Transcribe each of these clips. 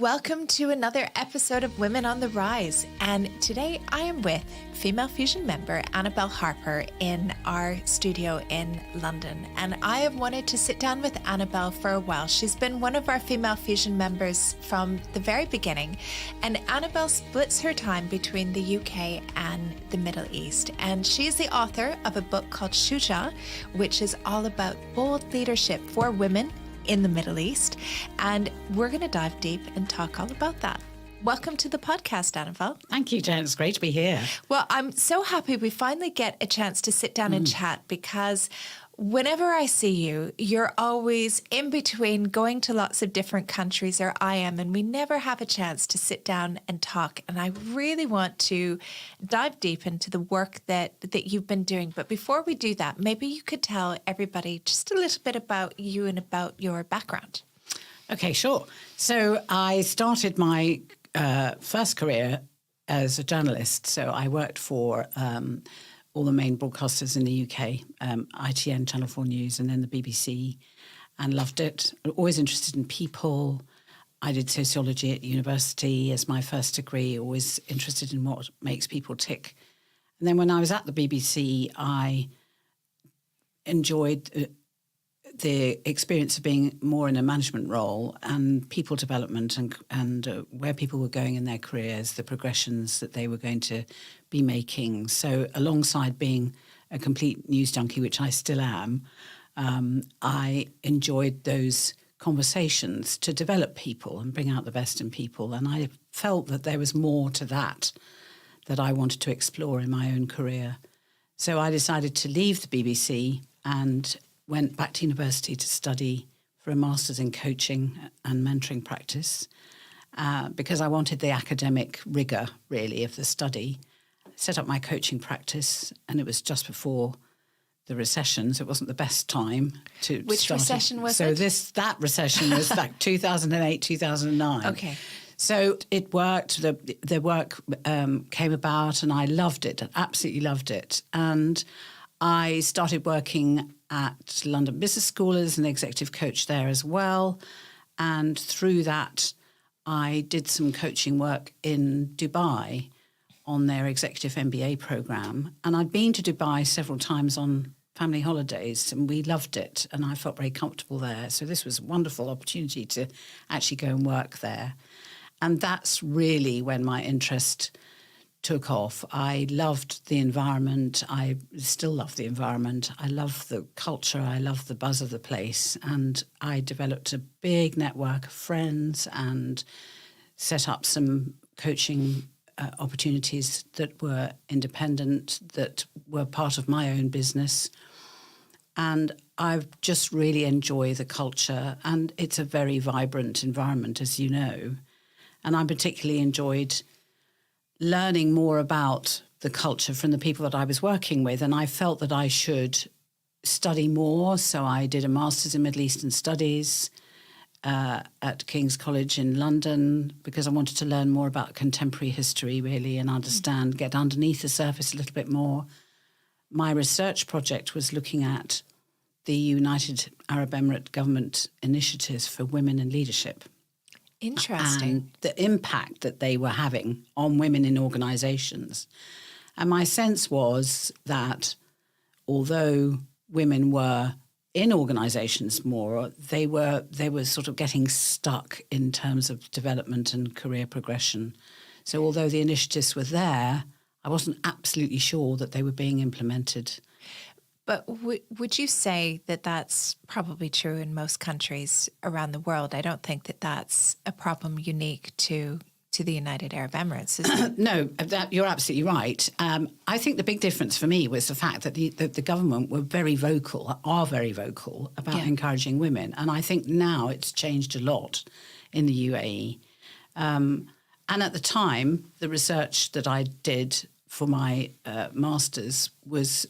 Welcome to another episode of Women on the Rise. And today I am with Female Fusion member Annabel Harper in our studio in London. And I have wanted to sit down with Annabel for a while. She's been one of our Female Fusion members from the very beginning. And Annabel splits her time between the UK and the Middle East. And she's the author of a book called Shujaa'ah, which is all about bold leadership for women in the Middle East. And we're going to dive deep and talk all about that. Welcome to the podcast, Annabel. Thank you, Jen. It's great to be here. Well, I'm so happy we finally get a chance to sit down and chat, because whenever I see you, you're always in between going to lots of different countries, or I am, and we never have a chance to sit down and talk. And I really want to dive deep into the work that you've been doing. But before we do that, maybe you could tell everybody just a little bit about you and about your background. Okay, sure. So I started my first career as a journalist. So I worked for all the main broadcasters in the UK, ITN, Channel 4 News, and then the BBC, and loved it. Always interested in people. I did sociology at university as my first degree, always interested in what makes people tick. And then when I was at the BBC, I enjoyed the experience of being more in a management role and people development and where people were going in their careers, the progressions that they were going to be making. So alongside being a complete news junkie, which I still am, I enjoyed those conversations to develop people and bring out the best in people. And I felt that there was more to that I wanted to explore in my own career. So I decided to leave the BBC and went back to university to study for a master's in coaching and mentoring practice because I wanted the academic rigour, really, of the study. Set up my coaching practice, and it was just before the recession, so it wasn't the best time to Which start recession was it? it? So that recession was like 2008, 2009. Okay. So it worked. The work came about, and I loved it. Absolutely loved it. And I started working at London Business School as an executive coach there as well. And through that, I did some coaching work in Dubai on their executive MBA program. And I'd been to Dubai several times on family holidays, and we loved it. And I felt very comfortable there. So this was a wonderful opportunity to actually go and work there. And that's really when my interest took off. I loved the environment. I still love the environment. I love the culture. I love the buzz of the place. And I developed a big network of friends and set up some coaching opportunities that were independent, that were part of my own business. And I just really enjoy the culture. And it's a very vibrant environment, as you know. And I particularly enjoyed learning more about the culture from the people that I was working with. And I felt that I should study more. So I did a master's in Middle Eastern Studies at King's College in London because I wanted to learn more about contemporary history, really, and understand, get underneath the surface a little bit more. My research project was looking at the United Arab Emirates government initiatives for women in leadership. Interesting. And the impact that they were having on women in organisations. And my sense was that although women were in organisations more, they were sort of getting stuck in terms of development and career progression. So although the initiatives were there, I wasn't absolutely sure that they were being implemented. But would you say that that's probably true in most countries around the world? I don't think that that's a problem unique to the United Arab Emirates, is it? No, you're absolutely right. I think the big difference for me was the fact that the government are very vocal about encouraging women. And I think now it's changed a lot in the UAE. And at the time, the research that I did for my master's was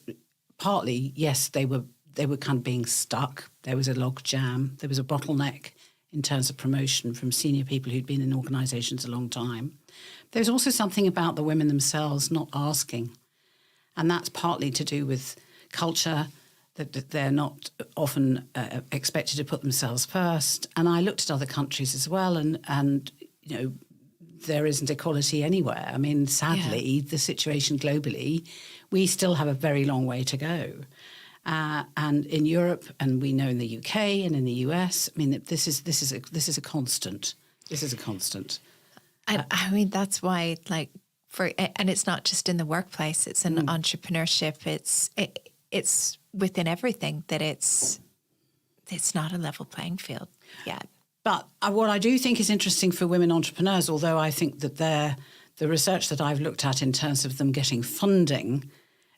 partly, yes, they were kind of being stuck. There was a log jam. There was a bottleneck in terms of promotion from senior people who'd been in organisations a long time. There's also something about the women themselves not asking. And that's partly to do with culture, that they're not often expected to put themselves first. And I looked at other countries as well, and there isn't equality anywhere. I mean, sadly, the situation globally, we still have a very long way to go. And in Europe, and we know in the UK and in the US, I mean, this is a constant. This is a constant. And I mean, that's why, like, and it's not just in the workplace; it's in entrepreneurship. It's within everything that it's not a level playing field yet. But what I do think is interesting for women entrepreneurs, although I think that the research that I've looked at in terms of them getting funding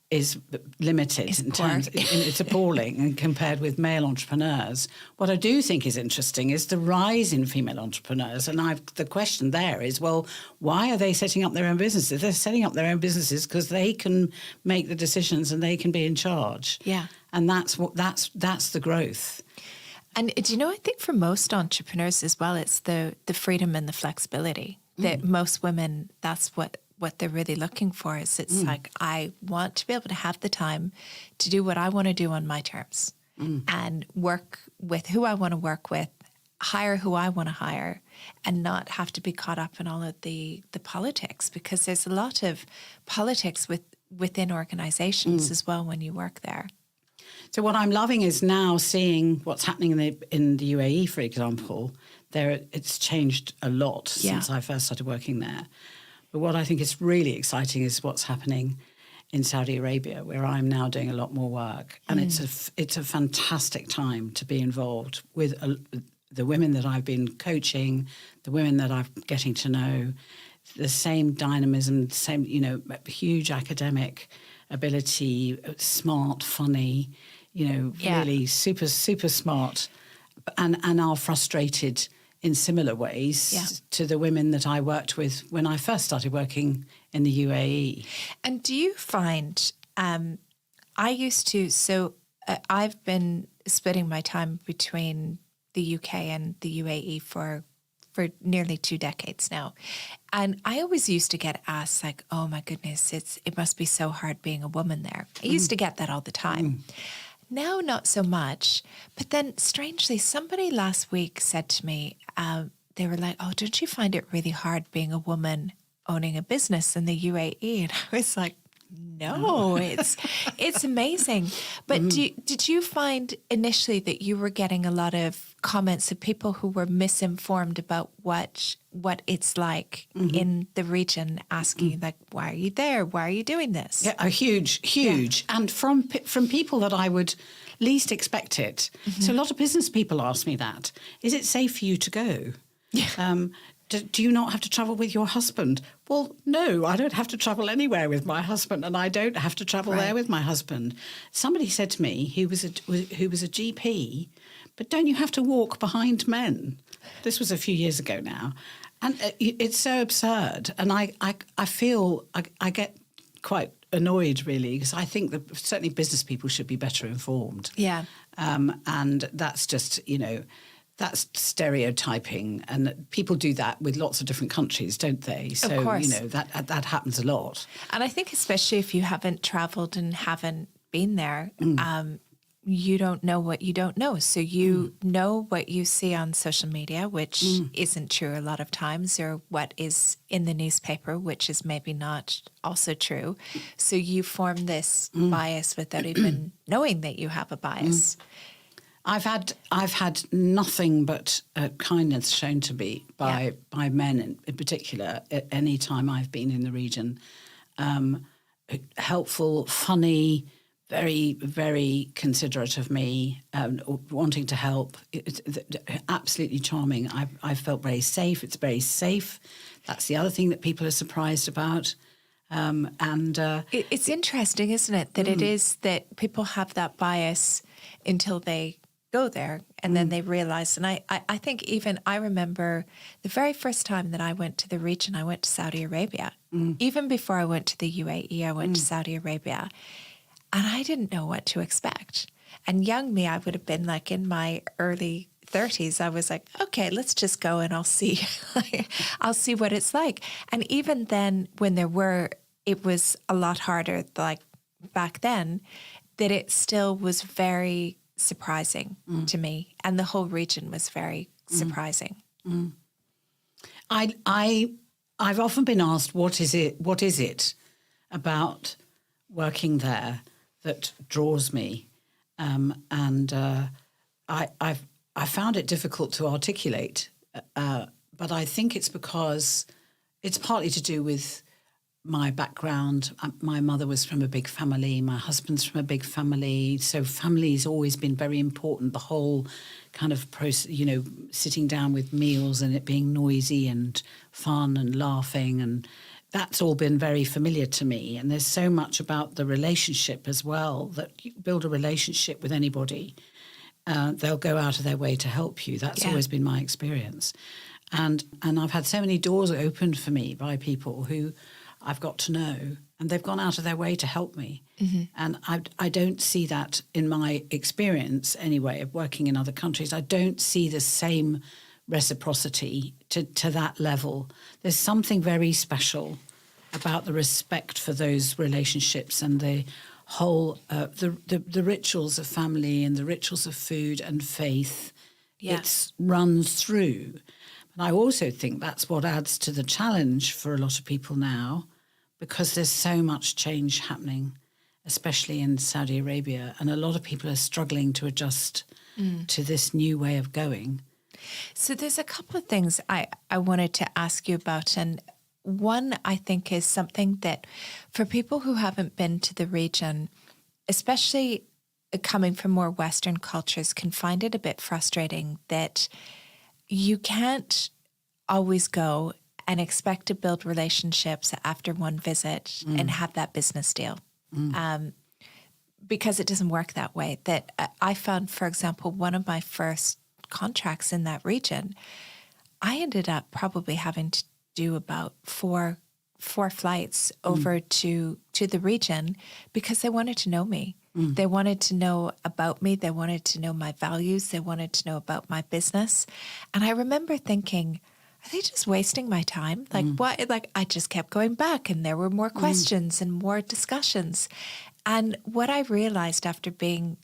is limited. It's appalling and compared with male entrepreneurs. What I do think is interesting is the rise in female entrepreneurs. And the question there is, well, why are they setting up their own businesses? They're setting up their own businesses because they can make the decisions and they can be in charge. Yeah. And that's the growth. And do you know, I think for most entrepreneurs as well, it's the freedom and the flexibility that most women, that's what they're really looking for. Is it's like, I want to be able to have the time to do what I want to do on my terms and work with who I want to work with, hire who I want to hire, and not have to be caught up in all of the politics, because there's a lot of politics within organizations as well when you work there. So what I'm loving is now seeing what's happening in the UAE, for example. It's changed a lot since I first started working there. But what I think is really exciting is what's happening in Saudi Arabia, where I'm now doing a lot more work. And it's a fantastic time to be involved with the women that I've been coaching, the women that I'm getting to know, the same dynamism, same, huge academic ability, smart, funny, really super, super smart, and are frustrated in similar ways to the women that I worked with when I first started working in the UAE. And do you find, I've been splitting my time between the UK and the UAE for nearly 2 decades now. And I always used to get asked, like, oh my goodness, it must be so hard being a woman there. I used to get that all the time. Now, not so much. But then, strangely, somebody last week said to me, they were like, oh, don't you find it really hard being a woman owning a business in the UAE? And I was like, no, it's amazing. But did you find initially that you were getting a lot of comments of people who were misinformed about what it's like in the region, asking like, why are you there? Why are you doing this? Yeah, a huge. Yeah. And from people that I would least expect it. So a lot of business people ask me that. Is it safe for you to go? Yeah. Do you not have to travel with your husband? Well, no, I don't have to travel anywhere with my husband, and I don't have to travel there with my husband. Somebody said to me, who was a GP, but don't you have to walk behind men? This was a few years ago now. And it's so absurd. And I feel I get quite annoyed, really, because I think that certainly business people should be better informed. Yeah. And that's just, that's stereotyping, and people do that with lots of different countries, don't they? So, of course. That happens a lot. And I think especially if you haven't traveled and haven't been there, you don't know what you don't know. So you know what you see on social media, which isn't true a lot of times, or what is in the newspaper, which is maybe not also true. So you form this bias without even knowing that you have a bias. I've had nothing but kindness shown to me by men in particular at any time I've been in the region. Helpful, funny, very, very considerate of me, wanting to help. It's absolutely charming. I felt very safe. It's very safe. That's the other thing that people are surprised about. It's interesting, isn't it, that it is that people have that bias until they go there and then they realize. And I think even I remember the very first time that I went to the region, I went to Saudi Arabia. Even before I went to the UAE, I went to Saudi Arabia, and I didn't know what to expect. And young me, I would have been like in my early 30s. I was like, okay, let's just go and I'll see. I'll see what it's like. And even then, when it was a lot harder, like back then, that it still was very surprising to me, and the whole region was very surprising. I've often been asked, what is it about working there that draws me? I found it difficult to articulate, but I think it's because it's partly to do with my background. My mother was from a big family. My husband's from a big family. So family's always been very important. The whole kind of process, sitting down with meals and it being noisy and fun and laughing, and that's all been very familiar to me. And there's so much about the relationship as well, that you build a relationship with anybody. They'll go out of their way to help you. That's always been my experience. And I've had so many doors opened for me by people who I've got to know, and they've gone out of their way to help me. Mm-hmm. And I don't see that in my experience anyway of working in other countries. I don't see the same reciprocity to that level. There's something very special about the respect for those relationships and the whole, the rituals of family and the rituals of food and faith. It runs through. And I also think that's what adds to the challenge for a lot of people now, because there's so much change happening, especially in Saudi Arabia, and a lot of people are struggling to adjust to this new way of going. So there's a couple of things I wanted to ask you about, and one I think is something that for people who haven't been to the region, especially coming from more Western cultures, can find it a bit frustrating that you can't always go and expect to build relationships after one visit and have that business deal. Because it doesn't work that way. That I found, for example, one of my first contracts in that region, I ended up probably having to do about four flights over to the region because they wanted to know me. They wanted to know about me. They wanted to know my values. They wanted to know about my business. And I remember thinking, are they just wasting my time? Like, what? Like, I just kept going back and there were more questions and more discussions. And what I realized after doing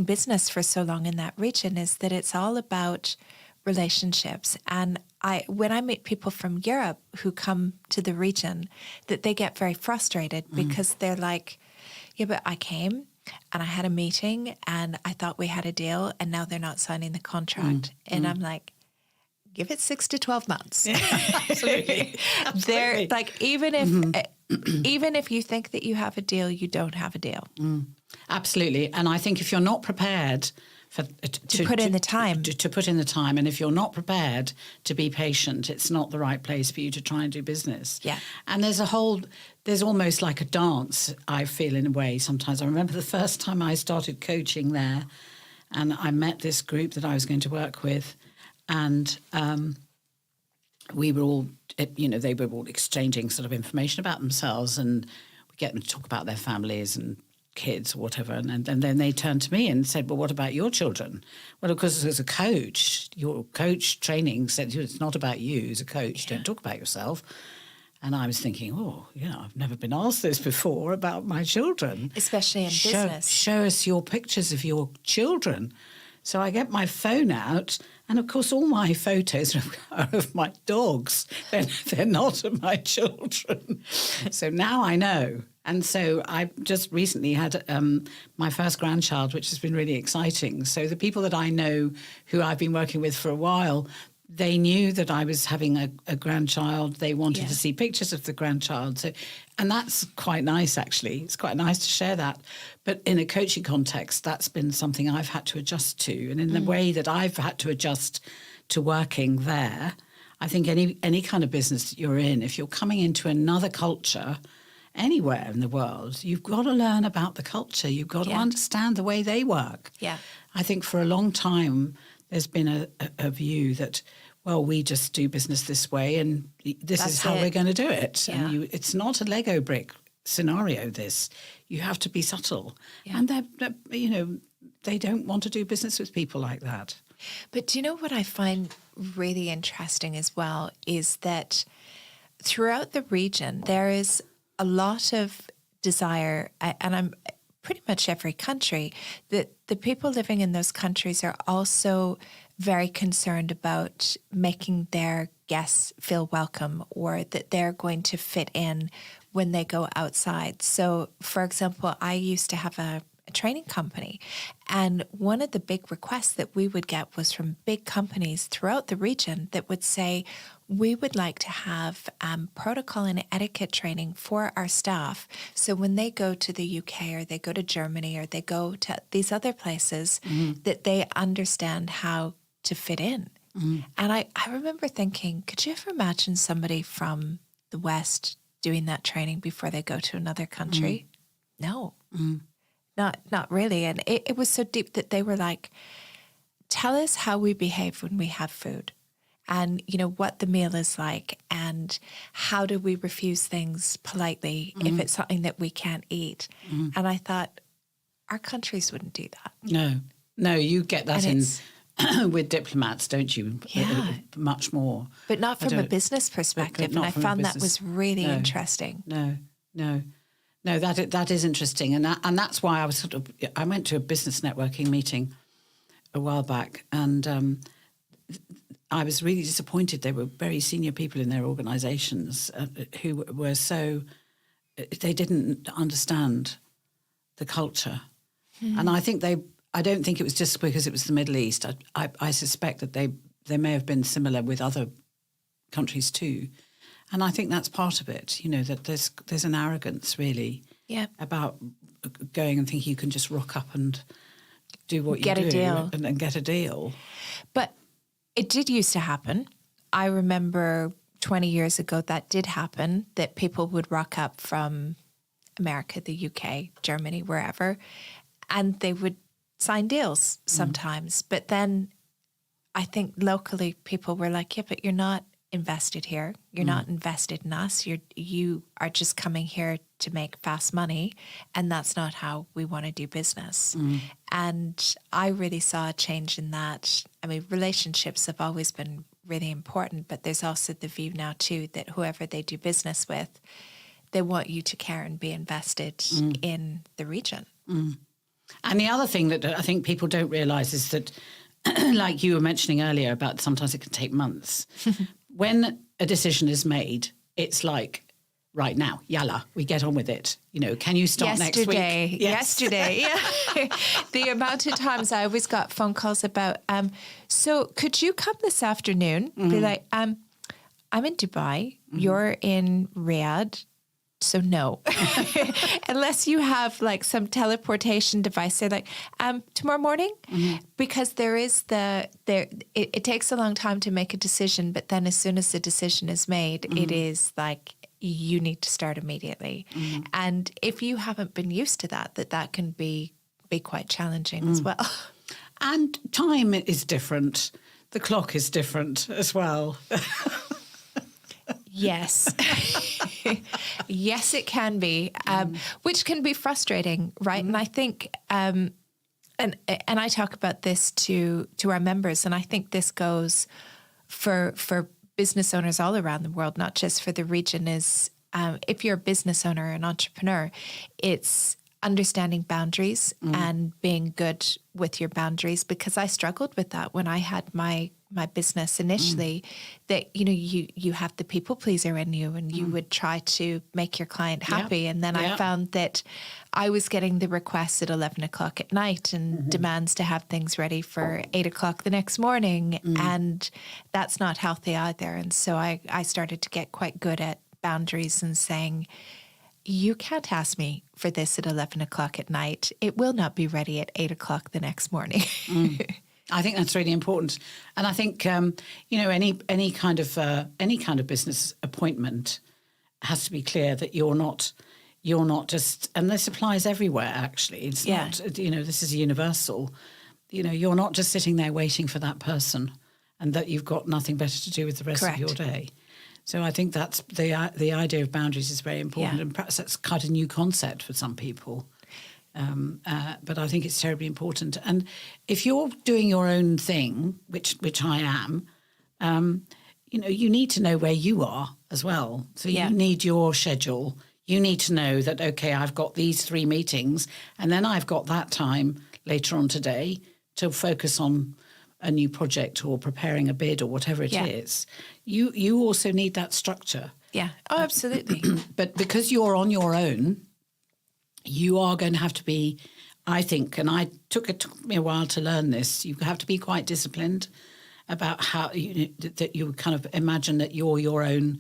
business for so long in that region is that it's all about relationships. And when I meet people from Europe who come to the region, that they get very frustrated because they're like, yeah, but I came and I had a meeting and I thought we had a deal and now they're not signing the contract. And I'm like, give it 6 to 12 months. Yeah, absolutely. They're like, even if you think that you have a deal, you don't have a deal. Absolutely. And I think if you're not prepared to put in the time, and if you're not prepared to be patient, it's not the right place for you to try and do business. Yeah. And there's almost like a dance, I feel, in a way sometimes. I remember the first time I started coaching there and I met this group that I was going to work with, and we were all, they were all exchanging sort of information about themselves, and we get them to talk about their families and kids or whatever. And then they turned to me and said, well, what about your children? Well, of course, as a coach, your coach training said it's not about you as a coach. Don't talk about yourself. And I was thinking, I've never been asked this before about my children. Especially in business. Show us your pictures of your children. So I get my phone out, and of course all my photos are of my dogs. They're not of my children. So now I know. And so I just recently had my first grandchild, which has been really exciting. So the people that I know who I've been working with for a while, they knew that I was having a grandchild. They wanted to see pictures of the grandchild. And that's quite nice, actually. It's quite nice to share that. But in a coaching context, that's been something I've had to adjust to. And in the way that I've had to adjust to working there, I think any kind of business that you're in, if you're coming into another culture anywhere in the world, you've got to learn about the culture. You've got to understand the way they work. Yeah. I think for a long time, there's been a view that, well, we just do business this way and this is how we're going to do it. Yeah. And it's not a Lego brick scenario, this. You have to be subtle. Yeah. And they don't want to do business with people like that. But do you know what I find really interesting as well is that throughout the region, there is a lot of desire, and I'm pretty much every country, that the people living in those countries are also very concerned about making their guests feel welcome or that they're going to fit in when they go outside. So, for example, I used to have a training company, and one of the big requests that we would get was from big companies throughout the region that would say, we would like to have protocol and etiquette training for our staff. So when they go to the UK or they go to Germany or they go to these other places, that they understand how to fit in. And I remember thinking, could you ever imagine somebody from the West doing that training before they go to another country? No, not really. And it was so deep that they were like, tell us how we behave when we have food. And, you know, what the meal is like and how do we refuse things politely if it's something that we can't eat. And I thought, our countries wouldn't do that. No, you get that in with diplomats, don't you? Yeah. Much more. But not from a business perspective. But and I found that was really interesting. No, that is interesting. And that's why I went to a business networking meeting a while back, and I was really disappointed. They were very senior people in their organisations who were they didn't understand the culture. And I don't think it was just because it was the Middle East. I suspect that they may have been similar with other countries too. And I think that's part of it, you know, that there's an arrogance really about going and thinking you can just rock up and do what you do. Get a deal. And get a deal. But it did used to happen. I remember 20 years ago that did happen, that people would rock up from America, the UK, Germany, wherever, and they would sign deals sometimes. But then I think locally people were like, yeah, but you're not invested here. You're not invested in us. You are just coming here to make fast money, and that's not how we want to do business. And I really saw a change in that. I mean, relationships have always been really important, but there's also the view now too that whoever they do business with, they want you to care and be invested in the region. And the other thing that I think people don't realise is that, like you were mentioning earlier about sometimes it can take months. When a decision is made, it's like, right now, yalla, we get on with it. You know, can you start next week? Yesterday, yeah. The amount of times I always got phone calls about, so could you come this afternoon? Be like, I'm in Dubai, you're in Riyadh, so no. Unless you have like some teleportation device, they're like, tomorrow morning? Because it takes a long time to make a decision, but then as soon as the decision is made, it is like, you need to start immediately. And if you haven't been used to that can be quite challenging as well. And time is different. The clock is different as well. Yes. Yes, it can be, which can be frustrating, right? And I think, and I talk about this to our members, and I think this goes for business owners all around the world, not just for the region, is if you're a business owner, an entrepreneur, it's understanding boundaries and being good with your boundaries, because I struggled with that when I had my business initially, that, you know, you have the people pleaser in you and you would try to make your client happy. And then I found that I was getting the requests at 11 o'clock at night and demands to have things ready for 8 o'clock the next morning. And that's not healthy either. And so I started to get quite good at boundaries and saying, you can't ask me for this at 11 o'clock at night. It will not be ready at 8 o'clock the next morning. I think that's really important. And I think, you know, any kind of business appointment has to be clear that you're not just, and this applies everywhere, actually. It's not, you know, this is universal. You know, you're not just sitting there waiting for that person and that you've got nothing better to do with the rest of your day. So I think that's the idea of boundaries is very important, and perhaps that's quite a new concept for some people. But I think it's terribly important. And if you're doing your own thing, which I am, you know, you need to know where you are as well. So you need your schedule. You need to know that, okay, I've got these 3 meetings, and then I've got that time later on today to focus on a new project or preparing a bid or whatever it is, you also need that structure. Yeah. Oh, absolutely. But because you're on your own, you are going to have to be, I think, and it took me a while to learn this, you have to be quite disciplined about how that you kind of imagine that you're your own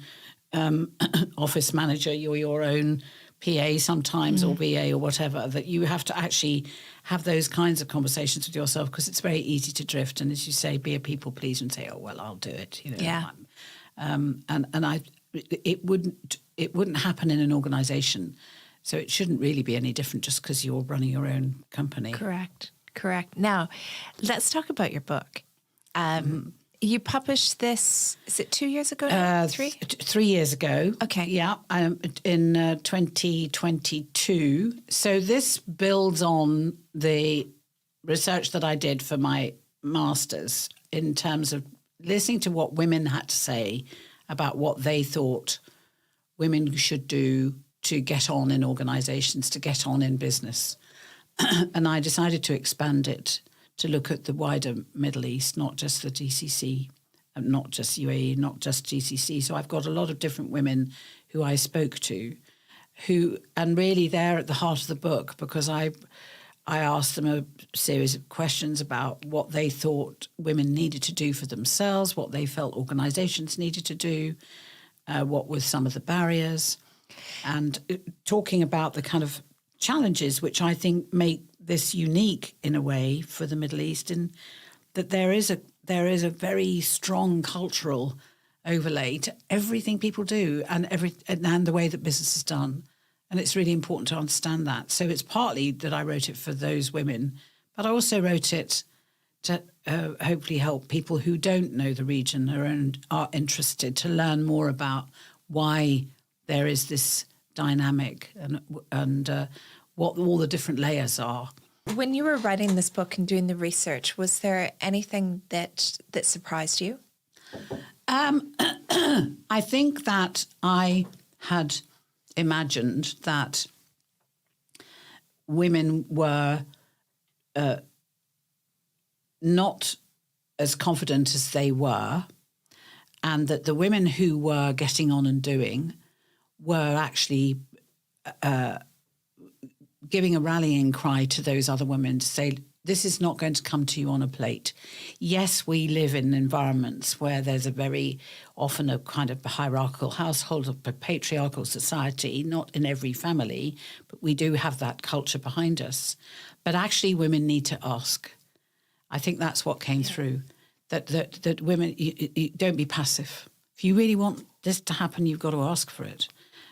office manager, you're your own PA sometimes or VA or whatever, that you have to actually have those kinds of conversations with yourself, because it's very easy to drift and, as you say, be a people pleaser and say, oh, well, I'll do it. Yeah. It wouldn't happen in an organisation. So it shouldn't really be any different just because you're running your own company. Correct. Now, let's talk about your book. You published this, is it 2 years ago now? 3? 3 years ago. Okay. Yeah, in 2022. So this builds on the research that I did for my master's in terms of listening to what women had to say about what they thought women should do to get on in organisations, to get on in business. And I decided to expand it to look at the wider Middle East, not just the GCC, not just UAE, not just GCC. So I've got a lot of different women who I spoke to, and really they're at the heart of the book, because I asked them a series of questions about what they thought women needed to do for themselves, what they felt organisations needed to do, what were some of the barriers, and talking about the kind of challenges which I think make this unique in a way for the Middle East, in that there is a very strong cultural overlay to everything people do and the way that business is done. And it's really important to understand that. So it's partly that I wrote it for those women, but I also wrote it to hopefully help people who don't know the region or are interested to learn more about why there is this dynamic and what all the different layers are. When you were writing this book and doing the research, was there anything that surprised you? I think that I had imagined that women were not as confident as they were, and that the women who were getting on and doing were actually giving a rallying cry to those other women to say, this is not going to come to you on a plate. Yes, we live in environments where there's a very often a kind of hierarchical household, a patriarchal society, not in every family, but we do have that culture behind us. But actually women need to ask. I think that's what came through, that women, you don't be passive. If you really want this to happen, you've got to ask for it.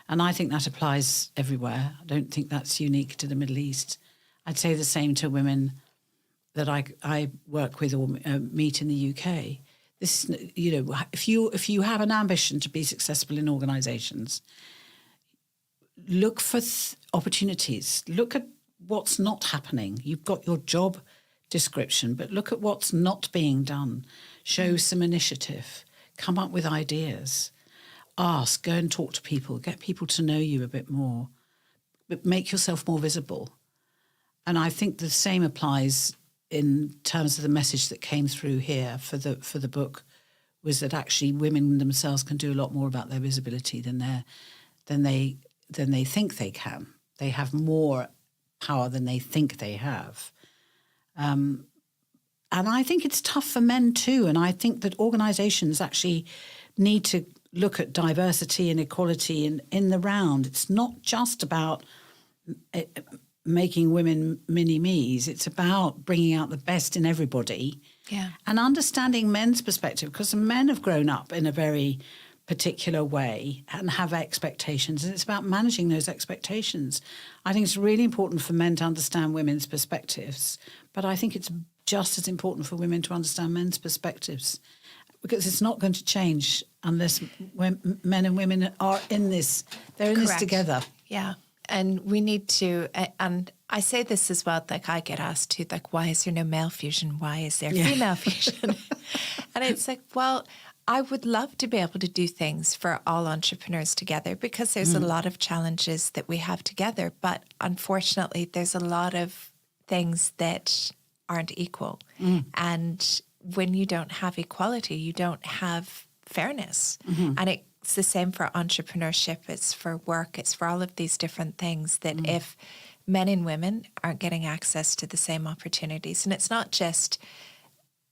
And I think that applies everywhere. I don't think that's unique to the Middle East. I'd say the same to women that I work with or meet in the UK. This, if you have an ambition to be successful in organisations, look for opportunities. Look at what's not happening. You've got your job description, but look at what's not being done. Show some initiative. Come up with ideas. Ask, go and talk to people, get people to know you a bit more, but make yourself more visible. And I think the same applies in terms of the message that came through here for the book, was that actually women themselves can do a lot more about their visibility than they think they can. They have more power than they think they have. And I think it's tough for men too. And I think that organisations actually need to look at diversity and equality in the round. It's not just about making women mini-me's. It's about bringing out the best in everybody and understanding men's perspective, because men have grown up in a very particular way and have expectations, and it's about managing those expectations. I think it's really important for men to understand women's perspectives, but I think it's just as important for women to understand men's perspectives, because it's not going to change unless men and women are in this. They're in this together. Yeah. And we need to, and I say this as well, like I get asked too, like, why is there no male fusion? Why is there female fusion? And it's like, well, I would love to be able to do things for all entrepreneurs together, because there's a lot of challenges that we have together. But unfortunately, there's a lot of things that aren't equal. And when you don't have equality, you don't have fairness. And it's the same for entrepreneurship, it's for work, it's for all of these different things, that if men and women aren't getting access to the same opportunities, and it's not just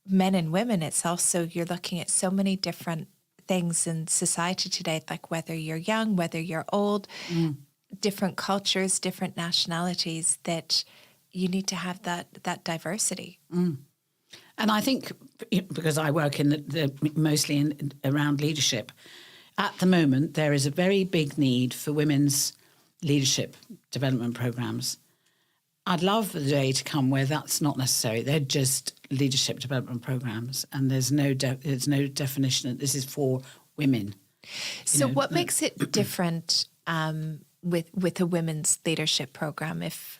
men and women, it's also, you're looking at so many different things in society today, like whether you're young, whether you're old, different cultures, different nationalities, that you need to have that diversity. And I think, because I work in mostly around leadership, at the moment there is a very big need for women's leadership development programs. I'd love the day to come where that's not necessary. They're just leadership development programs, and there's no definition that this is for women. So what makes it different with a women's leadership program if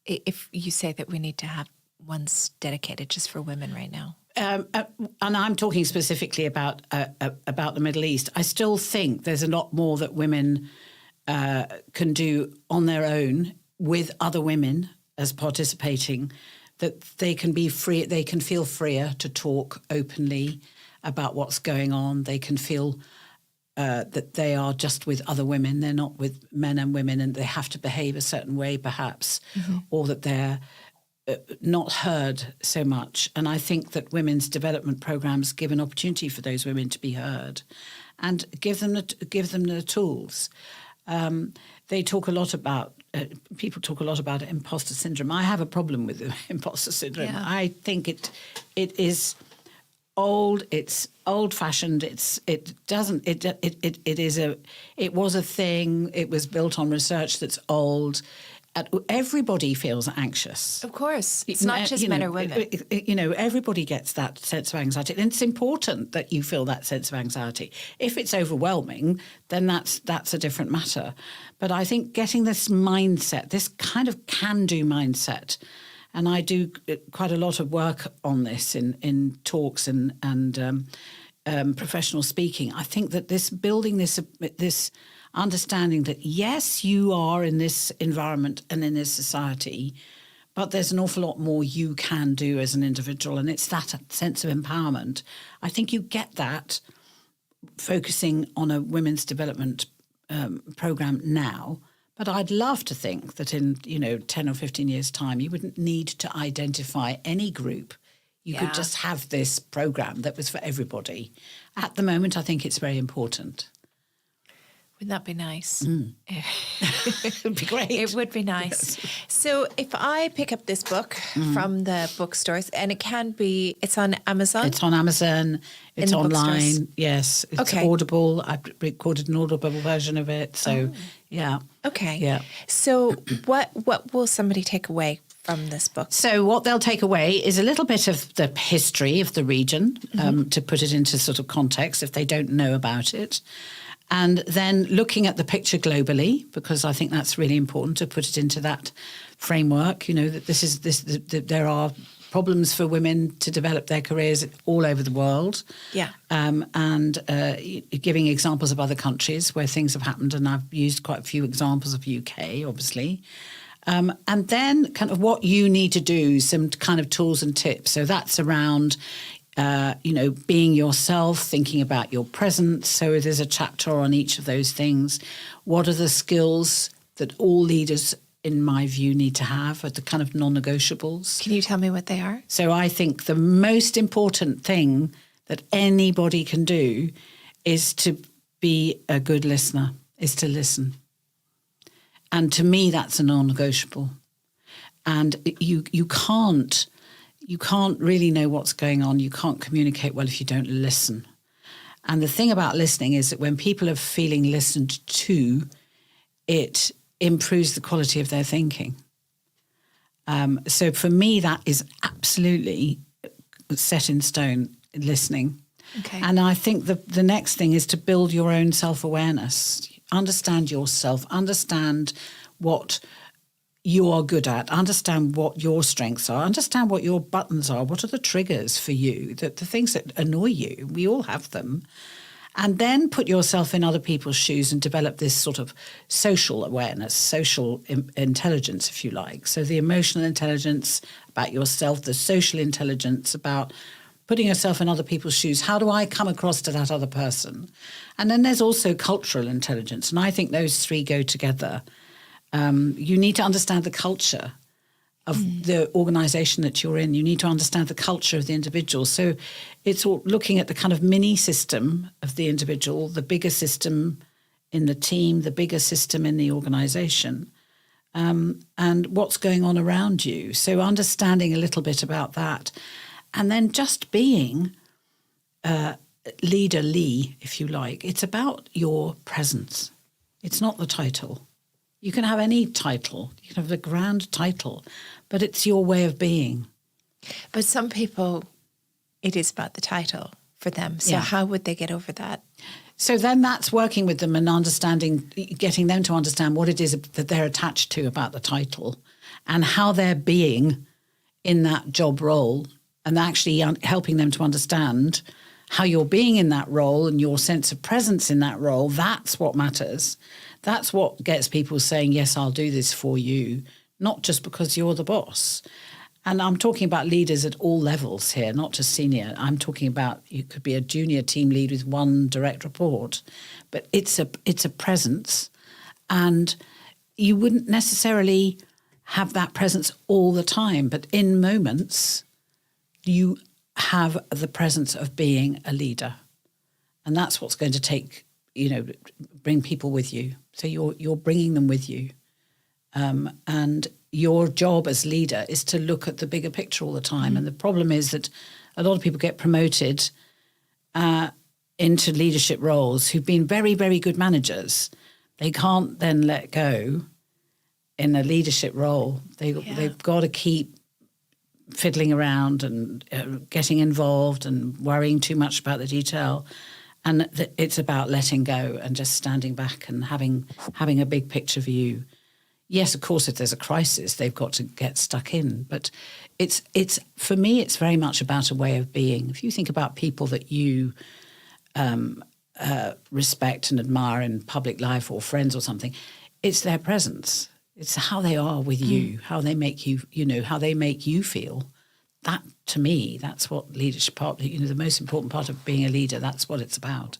you say that we need to have ones dedicated just for women right now? And I'm talking specifically about the Middle East. I still think there's a lot more that women can do on their own with other women as participating, that they can be free, they can feel freer to talk openly about what's going on. They can feel that they are just with other women. They're not with men and women, and they have to behave a certain way perhaps, or that they're not heard so much. And I think that women's development programs give an opportunity for those women to be heard and give them the tools. They talk a lot about, people talk a lot about imposter syndrome. I have a problem with the imposter syndrome. Yeah. I think it is old. It's old-fashioned. It was a thing. It was built on research that's old. Everybody feels anxious. Of course. It's not just men or women. Everybody gets that sense of anxiety. And it's important that you feel that sense of anxiety. If it's overwhelming, then that's a different matter. But I think getting this mindset, this kind of can-do mindset, and I do quite a lot of work on this in talks and professional speaking. I think that building this understanding that, yes, you are in this environment and in this society, but there's an awful lot more you can do as an individual, and it's that sense of empowerment. I think you get that focusing on a women's development program now, but I'd love to think that in 10 or 15 years' time, you wouldn't need to identify any group. You could just have this program that was for everybody. At the moment, I think it's very important. Wouldn't that be nice? It would be great. It would be nice. Yes. So if I pick up this book from the bookstores, and it's on Amazon? It's on Amazon. It's online. Yes. It's Audible. I've recorded an Audible version of it. So, yeah. Okay. Yeah. So what will somebody take away from this book? So what they'll take away is a little bit of the history of the region, to put it into sort of context if they don't know about it. And then looking at the picture globally, because I think that's really important to put it into that framework, that there are problems for women to develop their careers all over the world. Yeah. And giving examples of other countries where things have happened. And I've used quite a few examples of UK, obviously. And then kind of what you need to do, some kind of tools and tips. So that's around being yourself, thinking about your presence. So there's a chapter on each of those things. What are the skills that all leaders, in my view, need to have, are the kind of non-negotiables? Can you tell me what they are? So I think the most important thing that anybody can do is to be a good listener, is to listen. And to me, that's a non-negotiable. And you can't really know what's going on. You can't communicate well if you don't listen. And the thing about listening is that when people are feeling listened to, it improves the quality of their thinking. So for me, that is absolutely set in stone, listening. Okay. And I think the next thing is to build your own self-awareness. Understand yourself, understand what you are good at, understand what your strengths are, understand what your buttons are, what are the triggers for you, the things that annoy you, we all have them, and then put yourself in other people's shoes and develop this sort of social awareness, social intelligence, if you like. So the emotional intelligence about yourself, the social intelligence about putting yourself in other people's shoes. How do I come across to that other person? And then there's also cultural intelligence. And I think those three go together. You need to understand the culture of the organisation that you're in. You need to understand the culture of the individual. So it's all looking at the kind of mini system of the individual, the bigger system in the team, the bigger system in the organisation, and what's going on around you. So understanding a little bit about that. And then just being leaderly, if you like. It's about your presence. It's not the title. You can have any title. You can have the grand title, but it's your way of being. But some people, it is about the title for them. So how would they get over that? So then that's working with them and understanding, getting them to understand what it is that they're attached to about the title and how they're being in that job role, and actually helping them to understand how you're being in that role and your sense of presence in that role. That's what matters. That's what gets people saying, yes, I'll do this for you, not just because you're the boss. And I'm talking about leaders at all levels here, not just senior. I'm talking about you could be a junior team lead with one direct report, but it's a presence, and you wouldn't necessarily have that presence all the time, but in moments you have the presence of being a leader, and that's what's going to take, bring people with you. So you're bringing them with you, and your job as leader is to look at the bigger picture all the time. And the problem is that a lot of people get promoted into leadership roles who've been very, very good managers. They can't then let go in a leadership role. They've got to keep fiddling around and getting involved and worrying too much about the detail. And it's about letting go and just standing back and having a big picture view. Yes, of course, if there's a crisis, they've got to get stuck in. But it's for me, it's very much about a way of being. If you think about people that you respect and admire in public life or friends or something, it's their presence. It's how they are with you, how they make you, how they make you feel. That, to me, that's what leadership part, the most important part of being a leader, that's what it's about.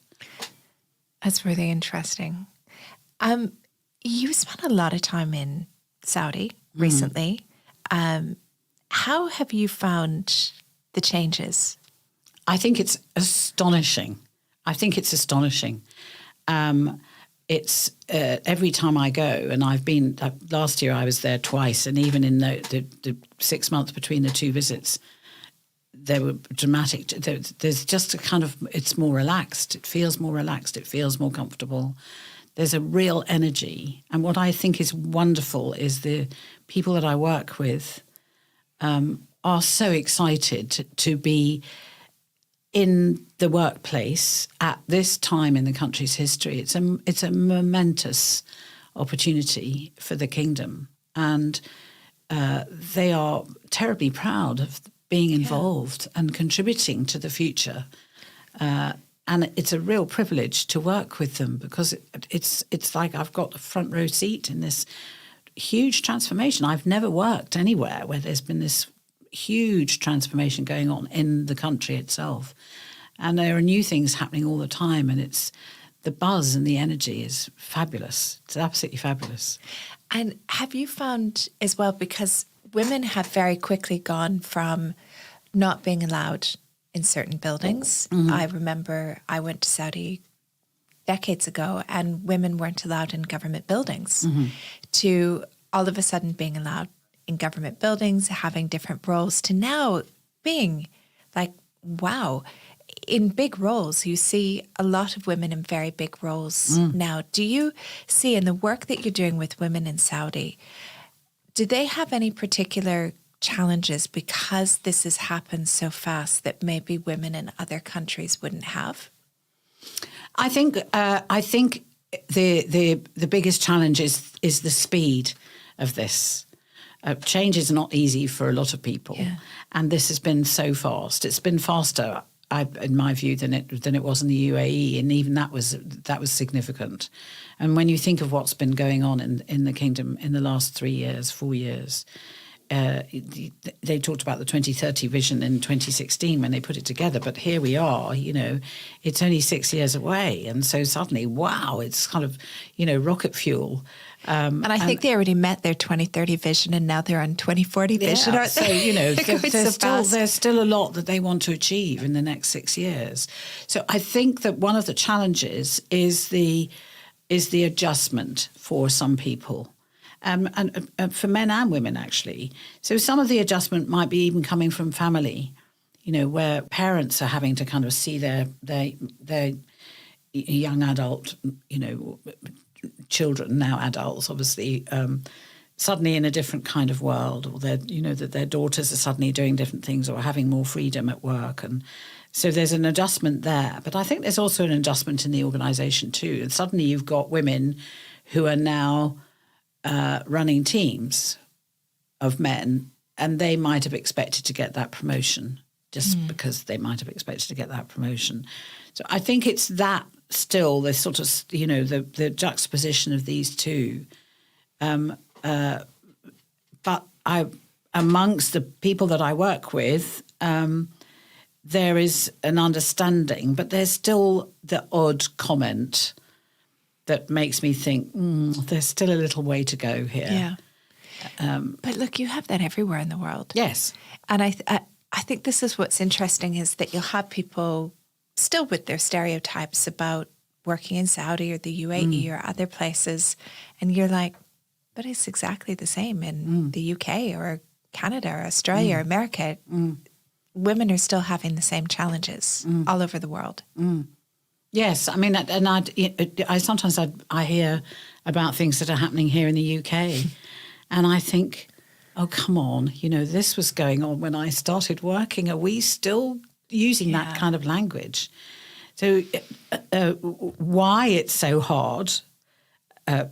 That's really interesting. You spent a lot of time in Saudi recently. How have you found the changes? I think it's astonishing. It's every time I go, and I've been, last year I was there twice, and even in the 6 months between the two visits, there were dramatic, there's just a kind of, it's more relaxed. It feels more relaxed. It feels more comfortable. There's a real energy. And what I think is wonderful is the people that I work with are so excited to be in the workplace at this time in the country's history. It's a momentous opportunity for the kingdom. And they are terribly proud of being involved and contributing to the future. And it's a real privilege to work with them, because it's like I've got a front row seat in this huge transformation. I've never worked anywhere where there's been this huge transformation going on in the country itself. And there are new things happening all the time, and it's the buzz and the energy is fabulous. It's absolutely fabulous. And have you found as well, because women have very quickly gone from not being allowed in certain buildings. I remember I went to Saudi decades ago and women weren't allowed in government buildings, to all of a sudden being allowed in government buildings, having different roles, to now being like, wow, in big roles. You see a lot of women in very big roles now. Do you see in the work that you're doing with women in Saudi, do they have any particular challenges because this has happened so fast that maybe women in other countries wouldn't have? I think the biggest challenge is the speed of this. Change is not easy for a lot of people, and this has been so fast. It's been faster, in my view, than it was in the UAE, and even that was significant. And when you think of what's been going on in the kingdom in the last 3 years, 4 years, they talked about the 2030 vision in 2016 when they put it together, but here we are, it's only 6 years away. And so suddenly, wow, it's kind of, rocket fuel. And I think they already met their 2030 vision and now they're on 2040 vision, aren't they? So, there's still a lot that they want to achieve in the next 6 years. So I think that one of the challenges is the adjustment for some people. And for men and women, actually. So some of the adjustment might be even coming from family, where parents are having to kind of see their young adult, children, now adults, obviously, suddenly in a different kind of world, or that their daughters are suddenly doing different things or having more freedom at work. And so there's an adjustment there. But I think there's also an adjustment in the organisation too. And suddenly you've got women who are now running teams of men, and they might have expected to get that promotion just because they might have expected to get that promotion. So I think it's that still, the sort of, the juxtaposition of these two. But amongst the people that I work with, there is an understanding, but there's still the odd comment that makes me think, there's still a little way to go here. Yeah. But look, you have that everywhere in the world. Yes. And I think this is what's interesting, is that you'll have people still with their stereotypes about working in Saudi or the UAE or other places. And you're like, but it's exactly the same in the UK or Canada or Australia or America. Women are still having the same challenges all over the world. Yes, I mean, and I sometimes hear about things that are happening here in the UK, and I think, oh, come on, this was going on when I started working. Are we still using that kind of language? So why it's so hard to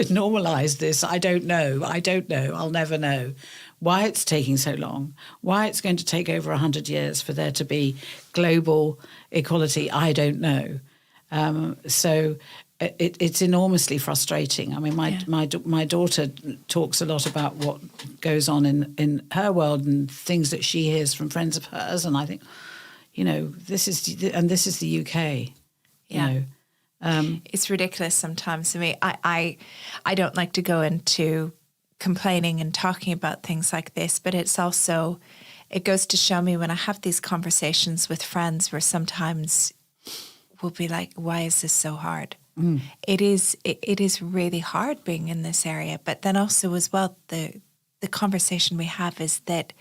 normalise this, I don't know. I'll never know. Why it's taking so long, why it's going to take over 100 years for there to be global equality, I don't know. So it's enormously frustrating. I mean, my daughter talks a lot about what goes on in her world and things that she hears from friends of hers, and I think, this is the UK. It's ridiculous sometimes to me. I don't like to go into complaining and talking about things like this, but it goes to show me when I have these conversations with friends where sometimes we'll be like, why is this so hard? It is really hard being in this area. But then also as well, the conversation we have is that,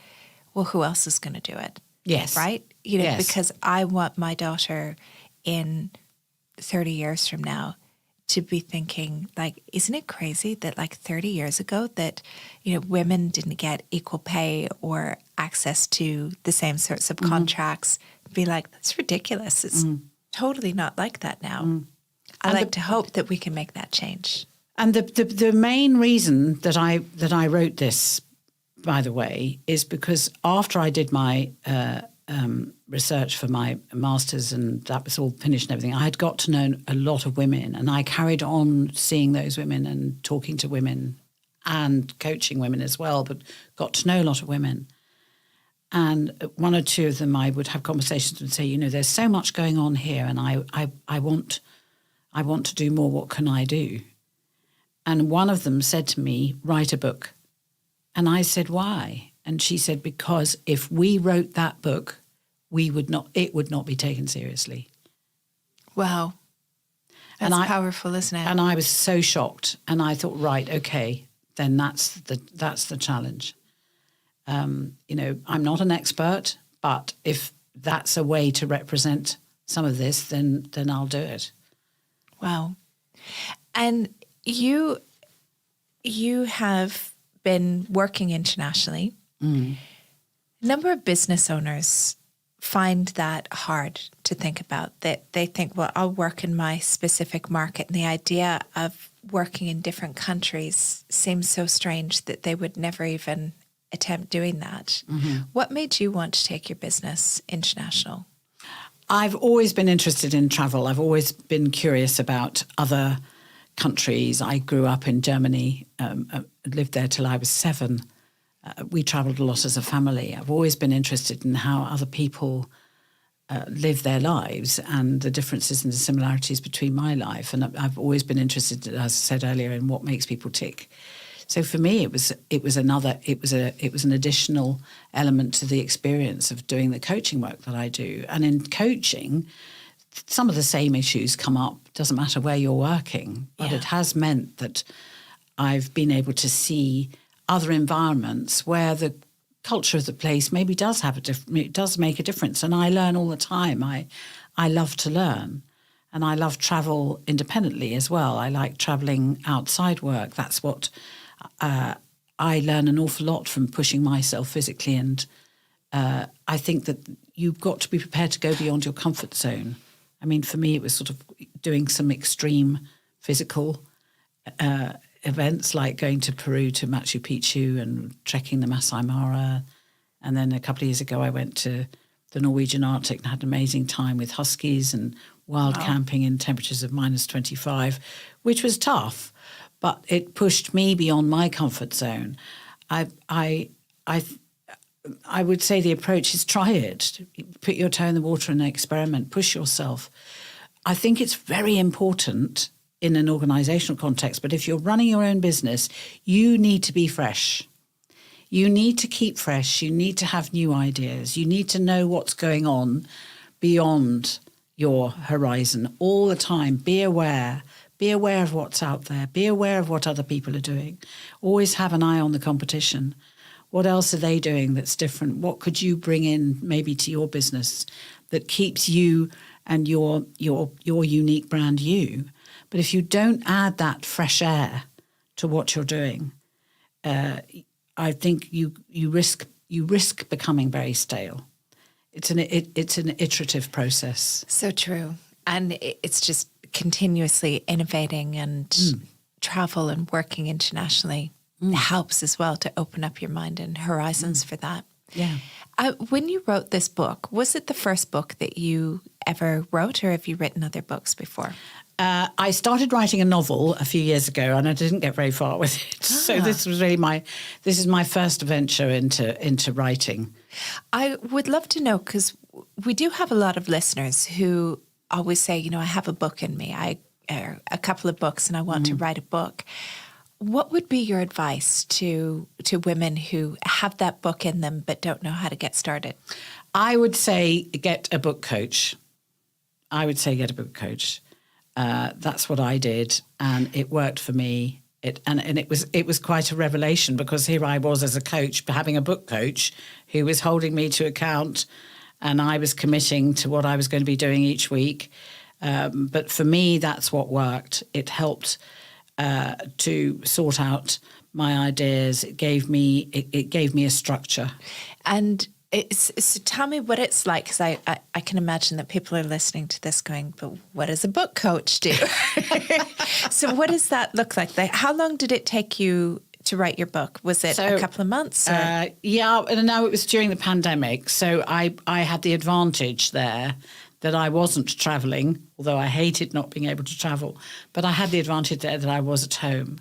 well, who else is going to do it? Yes. Right? Yes. Because I want my daughter in 30 years from now to be thinking, like, isn't it crazy that like 30 years ago that, women didn't get equal pay or access to the same sorts of contracts? Be like, that's ridiculous. It's totally not like that now. I like to hope that we can make that change. And the main reason that I wrote this, by the way, is because after I did my research for my master's and that was all finished and everything, I had got to know a lot of women, and I carried on seeing those women and talking to women and coaching women as well, but got to know a lot of women. And one or two of them I would have conversations and say, there's so much going on here, and I want to do more. What can I do? And one of them said to me, write a book. And I said, why? And she said, because if we wrote that book, it would not be taken seriously. Wow. That's powerful, isn't it? And I was so shocked. And I thought, right, okay, then that's the challenge. I'm not an expert, but if that's a way to represent some of this, then I'll do it. Wow. And you have been working internationally. A number of business owners find that hard to think about, that they think, well, I'll work in my specific market. And the idea of working in different countries seems so strange that they would never even attempt doing that. What made you want to take your business international? I've always been interested in travel. I've always been curious about other countries. I grew up in Germany, lived there till I was 7. we travelled a lot as a family. I've always been interested in how other people live their lives and the differences and the similarities between my life. And I've always been interested, as I said earlier, in what makes people tick. So for me, it was an additional element to the experience of doing the coaching work that I do. And in coaching, some of the same issues come up. Doesn't matter where you're working, but it has meant that I've been able to see other environments where the culture of the place maybe does it does make a difference. And I learn all the time. I love to learn, and I love travel independently as well. I like traveling outside work. That's what I learn an awful lot from pushing myself physically. And I think that you've got to be prepared to go beyond your comfort zone. I mean, for me, it was sort of doing some extreme physical events like going to Peru to Machu Picchu and trekking the Masai Mara. And then a couple of years ago, I went to the Norwegian Arctic and had an amazing time with huskies and wild camping in temperatures of -25, which was tough, but it pushed me beyond my comfort zone. I would say the approach is try it. Put your toe in the water and experiment. Push yourself. I think it's very important in an organisational context, but if you're running your own business, you need to be fresh. You need to keep fresh. You need to have new ideas. You need to know what's going on beyond your horizon all the time. Be aware. Be aware of what's out there. Be aware of what other people are doing. Always have an eye on the competition. What else are they doing that's different? What could you bring in maybe to your business that keeps you and your unique brand you? But if you don't add that fresh air to what you're doing, I think you risk becoming very stale. It's an iterative process. So true. And it's just continuously innovating, and travel and working internationally helps as well to open up your mind and horizons for that. Yeah. When you wrote this book, was it the first book that you ever wrote, or have you written other books before? I started writing a novel a few years ago, and I didn't get very far with it. So this was really this is my first venture into writing. I would love to know, because we do have a lot of listeners who always say, I have a book in me, a couple of books, and I want to write a book. What would be your advice to women who have that book in them but don't know how to get started? I would say get a book coach. That's what I did, and it worked for me. It was quite a revelation, because here I was as a coach, having a book coach who was holding me to account, and I was committing to what I was going to be doing each week. But for me, that's what worked. It helped to sort out my ideas. It gave me a structure. And so tell me what it's like, because I can imagine that people are listening to this going, but what does a book coach do? So what does that look like? How long did it take you to write your book? Was it a couple of months? Yeah, and no, it was during the pandemic. So I had the advantage there that I wasn't travelling, although I hated not being able to travel. But I had the advantage there that I was at home.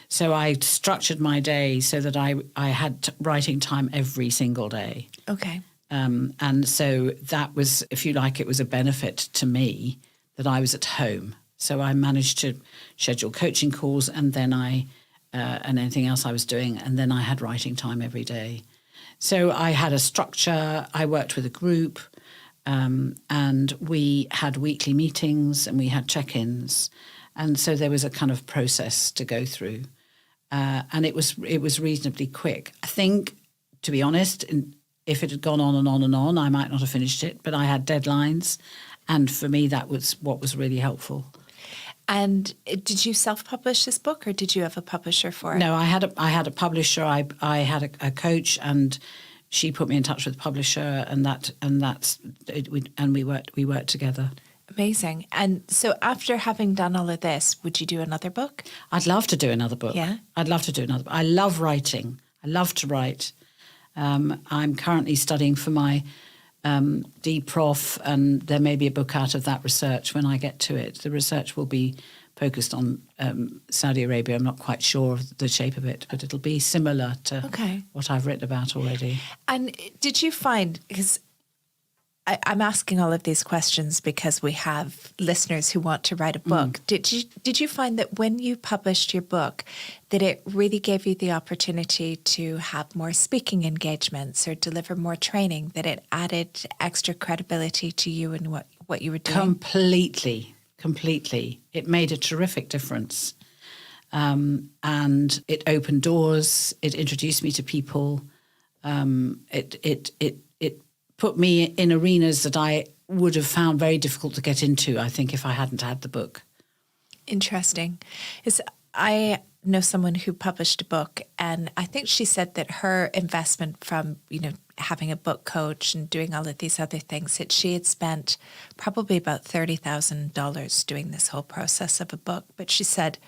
So I structured my day so that I had writing time every single day. Okay. And so that was, if you like, it was a benefit to me that I was at home. So I managed to schedule coaching calls, and then and anything else I was doing, and then I had writing time every day. So I had a structure. I worked with a group, and we had weekly meetings, and we had check-ins, and so there was a kind of process to go through, and it was reasonably quick. I think, to be honest, if it had gone on and on and on, I might not have finished it, but I had deadlines, and for me that was what was really helpful. And did you self-publish this book, or did you have a publisher for it? No, I had a publisher. I had a coach, and she put me in touch with the publisher, and we worked together. Amazing. And so after having done all of this, would you do another book? I'd love to do another book. Yeah? I'd love to do another book. I love writing. I love to write. I'm currently studying for my DProf, and there may be a book out of that research when I get to it. The research will be focused on Saudi Arabia. I'm not quite sure of the shape of it, but it'll be similar to what I've written about already. And did you find, because I'm asking all of these questions because we have listeners who want to write a book. Did you find that when you published your book, that it really gave you the opportunity to have more speaking engagements or deliver more training, that it added extra credibility to you and what you were doing? Completely. It made a terrific difference. And it opened doors. It introduced me to people. It put me in arenas that I would have found very difficult to get into, I think, if I hadn't had the book. Interesting. I know someone who published a book, and I think she said that her investment from, having a book coach and doing all of these other things, that she had spent probably about $30,000 doing this whole process of a book. But she said,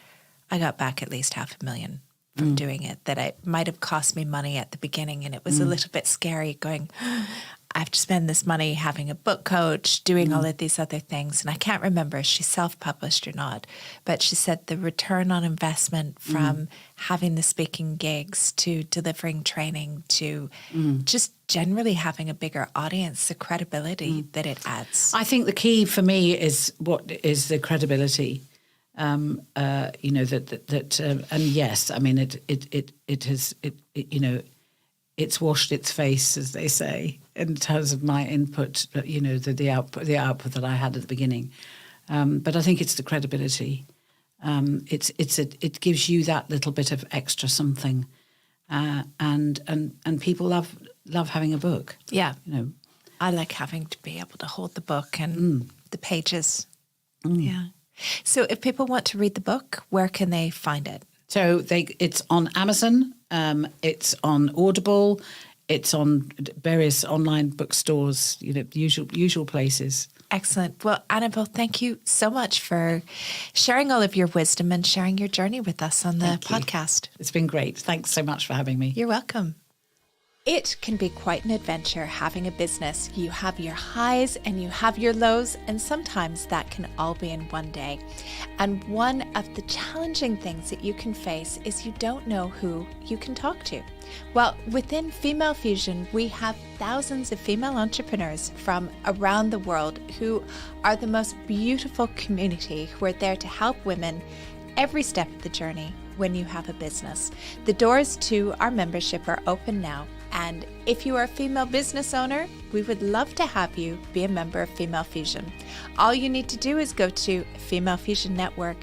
I got back at least $500,000 from doing it, that it might have cost me money at the beginning. And it was a little bit scary going, I have to spend this money having a book coach, doing all of these other things. And I can't remember if she self-published or not, but she said the return on investment from having the speaking gigs to delivering training to just generally having a bigger audience, the credibility that it adds. I think the key for me is the credibility. And yes, I mean, it's washed its face, as they say, in terms of my input, the output that I had at the beginning. But I think it's the credibility. It gives you that little bit of extra something, and people love having a book. Yeah, I like having to be able to hold the book and the pages. Yeah. So if people want to read the book, where can they find it? So it's on Amazon, it's on Audible, it's on various online bookstores, usual places. Excellent. Well, Annabel, thank you so much for sharing all of your wisdom and sharing your journey with us on the podcast. It's been great. Thanks so much for having me. You're welcome. It can be quite an adventure having a business. You have your highs and you have your lows, and sometimes that can all be in one day. And one of the challenging things that you can face is you don't know who you can talk to. Well, within Female Fusion, we have thousands of female entrepreneurs from around the world who are the most beautiful community who are there to help women every step of the journey when you have a business. The doors to our membership are open now. And if you are a female business owner, we would love to have you be a member of Female Fusion. All you need to do is go to femalefusionnetwork.com